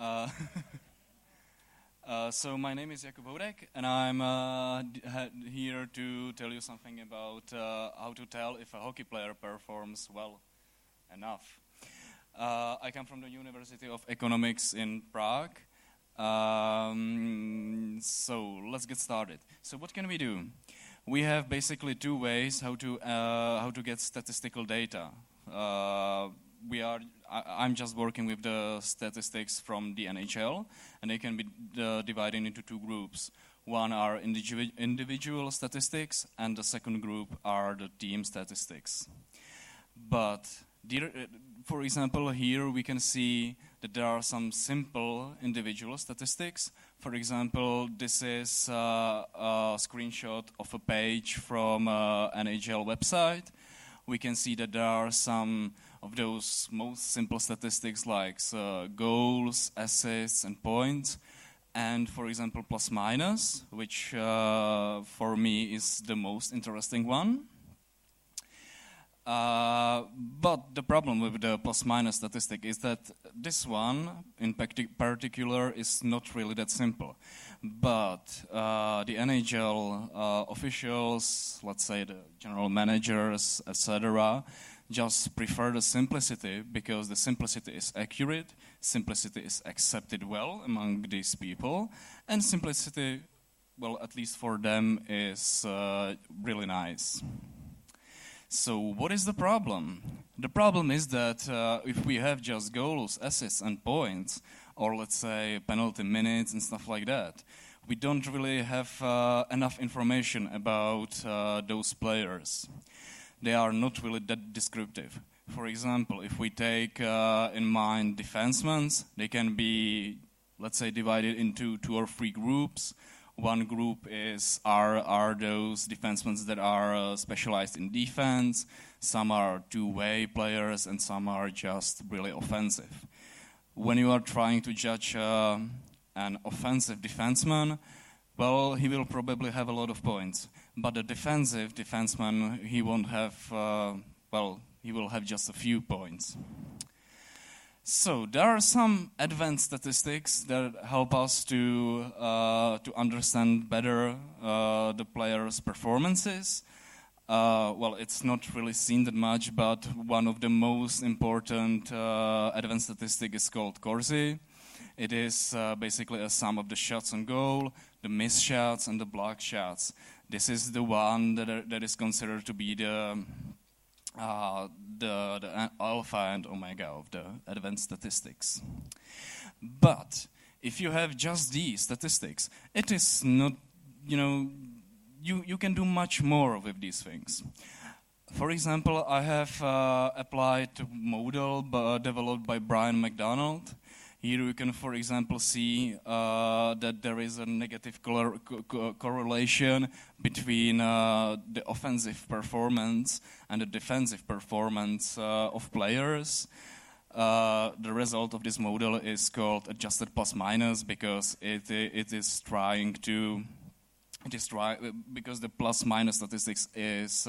Uh, so my name is Jakub Houdek, and I'm here to tell you something about how to tell if a hockey player performs well enough. I come from the University of Economics in Prague. So let's get started. So what can we do? We have basically two ways how to get statistical data. I'm just working with the statistics from the NHL, and they can be divided into two groups. One are individual statistics, and the second group are the team statistics. But for example, here we can see that there are some simple individual statistics. For example, this is a screenshot of a page from NHL website. We can see that there are some of those most simple statistics like goals, assists, and points. And for example, plus minus, which for me is the most interesting one. But the problem with the plus minus statistic is that this one in particular is not really that simple. But the NHL officials, let's say the general managers, etc., just prefer the simplicity because the simplicity is accurate, simplicity is accepted well among these people, and simplicity, well, at least for them, is really nice. So what is the problem? The problem is that if we have just goals, assists, and points, or let's say penalty minutes and stuff like that, we don't really have enough information about those players. They are not really that descriptive. For example, if we take in mind defensemen, they can be, let's say, divided into 2 or 3 groups. One group are those defensemen that are specialized in defense. Some are two-way players, and some are just really offensive. When you are trying to judge an offensive defenseman, well, he will probably have a lot of points. But the defensive defenseman, he won't have, he will have just a few points. So there are some advanced statistics that help us to understand better the players' performances. It's not really seen that much, but one of the most important advanced statistics is called Corsi. It is basically a sum of the shots on goal, the missed shots, and the blocked shots. This is the one that is considered to be the alpha and omega of the advanced statistics. But if you have just these statistics, it is not, you can do much more with these things. For example, I have applied a model developed by Brian McDonald. Here you can, for example, see that there is a negative correlation between the offensive performance and the defensive performance of players. The result of this model is called adjusted plus minus because because the plus minus statistics is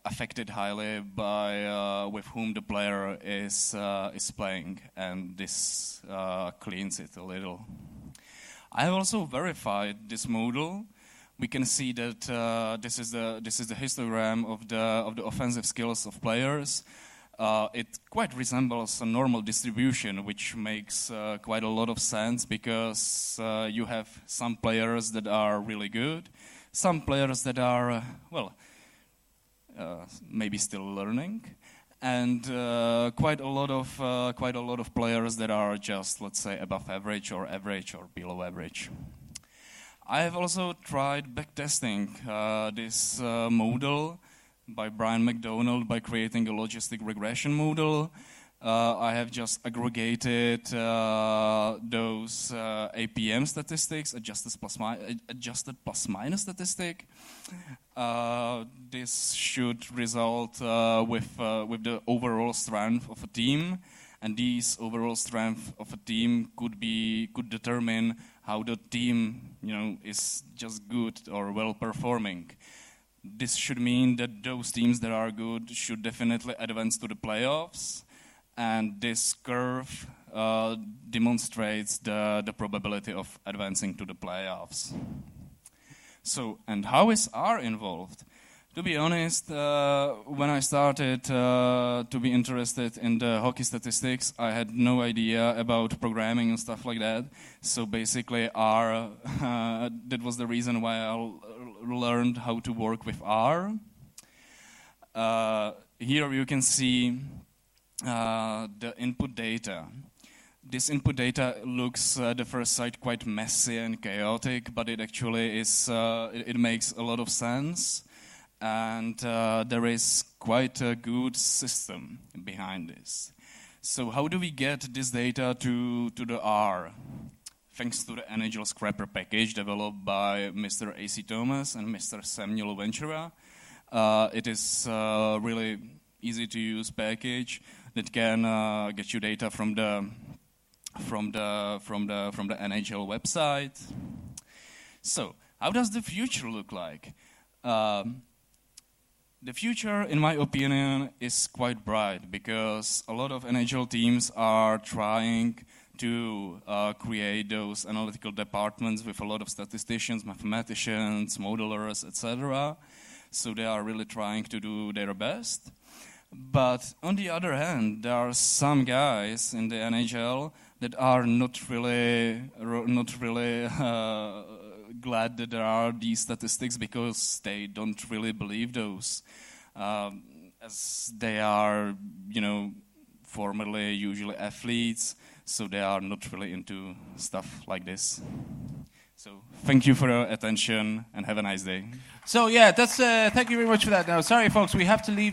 affected highly by with whom the player is playing, and this cleans it a little. I have also verified this model. We can see that this is the histogram of the offensive skills of players. It quite resembles a normal distribution, which makes quite a lot of sense because you have some players that are really good, some players that are maybe still learning, and quite a lot of players that are just, let's say, above average or below average. I have also tried backtesting this model by Brian McDonald by creating a logistic regression model. I have just aggregated those APM statistics, adjusted plus minus statistic. This should result with the overall strength of a team, and these overall strength of a team could determine how the team, is just good or well performing. This should mean that those teams that are good should definitely advance to the playoffs. And this curve demonstrates the probability of advancing to the playoffs. So, and how is R involved? To be honest, when I started to be interested in the hockey statistics, I had no idea about programming and stuff like that. So basically R, that was the reason why I learned how to work with R. Here you can see the input data. This input data looks at the first sight quite messy and chaotic, but it actually is, it makes a lot of sense. And there is quite a good system behind this. So how do we get this data to the R? Thanks to the NHL Scrapper package developed by Mr. A.C. Thomas and Mr. Samuel Ventura. It is a really easy to use package that can get you data from the NHL website. So how does the future look like? The future, in my opinion, is quite bright because a lot of NHL teams are trying to create those analytical departments with a lot of statisticians, mathematicians, modelers, etc. So they are really trying to do their best. But on the other hand, there are some guys in the NHL that are not really glad that there are these statistics because they don't really believe those, as they are, formerly usually athletes, so they are not really into stuff like this. So thank you for your attention and have a nice day. So yeah, that's thank you very much for that. Now, sorry folks, we have to leave.